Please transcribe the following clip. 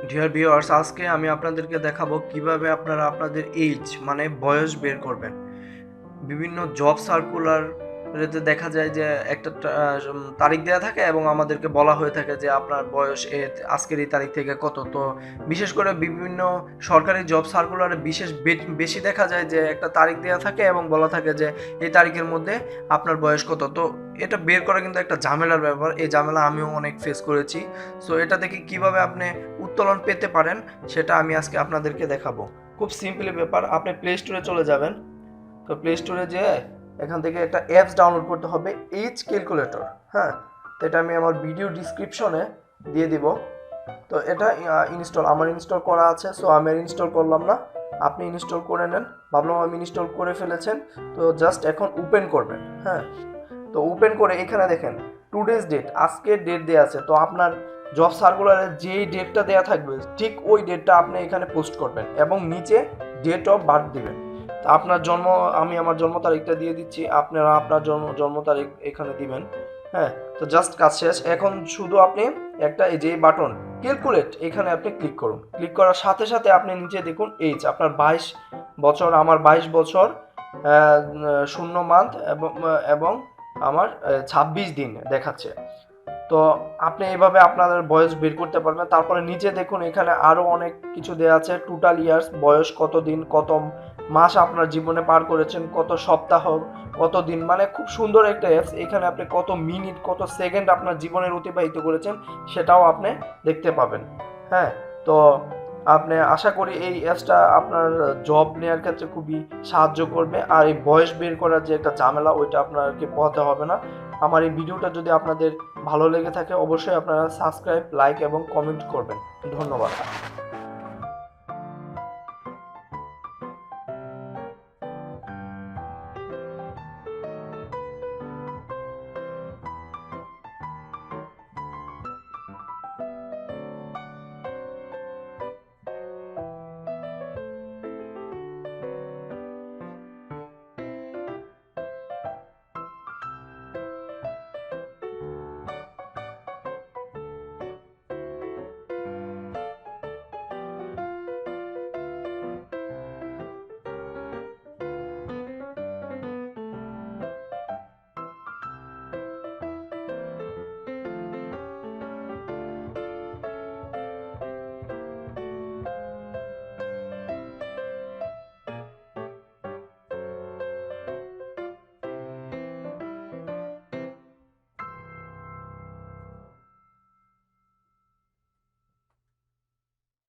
Dear viewers, আজকে আমি আপনাদেরকে দেখাবো কিভাবে আপনারা আপনাদের এইজ মানে বয়স বের করবেন। বিভিন্ন জব সার্কুলারেতে দেখা যায় যে একটা তারিখ দেওয়া থাকে এবং আমাদেরকে বলা হয়ে থাকে যে আপনার বয়স আজকের এই তারিখ থেকে কত। তো বিশেষ করে বিভিন্ন সরকারি জব সার্কুলারে বিশেষ বেশি দেখা যায় যে একটা তারিখ দেওয়া থাকে এবং বলা থাকে যে এই তারিখের মধ্যে আপনার বয়স কত। তো এটা বের করা কিন্তু একটা ঝামেলার ব্যাপার। এই ঝামেলা আমিও অনেক ফেস করেছি। সো এটা থেকে কিভাবে আপনি উত্তোলন পেতে পারেন সেটা আমি আজকে আপনাদেরকে দেখাবো। খুব সিম্পলি ব্যাপার, আপনি প্লে স্টোরে চলে যাবেন। তো প্লে স্টোরে যেয়ে এখান থেকে একটা অ্যাপস ডাউনলোড করতে হবে, এইজ ক্যালকুলেটর। হ্যাঁ, তো এটা আমি আমার ভিডিও ডিসক্রিপশনে দিয়ে দিব। তো এটা আমার ইনস্টল করা আছে, সো আমি আর ইনস্টল করলাম না। আপনি ইনস্টল করে নেন। ভাবলাম আমি ইনস্টল করে ফেলেছেন, তো জাস্ট এখন ওপেন করবেন। হ্যাঁ, তো ওপেন করে এখানে দেখেন টুডেজ ডেট, আজকের ডেট দেওয়া আছে। তো আপনার জব সার্কুলারে যেই ডেটটা দেওয়া থাকবে ঠিক ওই ডেটটা আপনি এখানে পোস্ট করবেন এবং নিচে ডেট অফ বার্থ দিবেন। তা আপনার জন্ম, আমি আমার জন্ম তারিখটা দিয়ে দিচ্ছি, আপনারা আপনার জন্ম তারিখ এখানে দিবেন। হ্যাঁ, তো জাস্ট কাজ শেষ। এখন শুধু আপনি একটা এই যে বাটন ক্যালকুলেট, এখানে আপনি ক্লিক করুন। ক্লিক করার সাথে সাথে আপনি নিচে দেখুন এইজ আপনার 22 বছর, আমার 22 বছর 0 মান্থ এবং আমার 26 দিন দেখাচ্ছে। তো আপনি এইভাবে আপনাদের বয়স বের করতে পারবেন। তারপরে নিচে দেখুন এখানে আরও অনেক কিছু দেওয়া আছে, টোটাল ইয়ার্স, বয়স কত দিন, কত মাস আপনার জীবনে পার করেছেন, কত সপ্তাহ, কত দিন, মানে খুব সুন্দর একটা অ্যাপস। এখানে আপনি কত মিনিট, কত সেকেন্ড আপনার জীবনের অতিবাহিত করেছেন সেটাও আপনি দেখতে পাবেন। হ্যাঁ, তো আপনি আশা করি এই অ্যাপসটা আপনার জব নেওয়ার ক্ষেত্রে খুবই সাহায্য করবে। আর এই বয়স বের করার যে একটা ঝামেলা, ওইটা আপনাকে পোহাতে হবে না। আমার এই ভিডিওটা যদি আপনাদের ভালো লেগে থাকে অবশ্যই আপনারা সাবস্ক্রাইব, লাইক এবং কমেন্ট করবেন। ধন্যবাদ।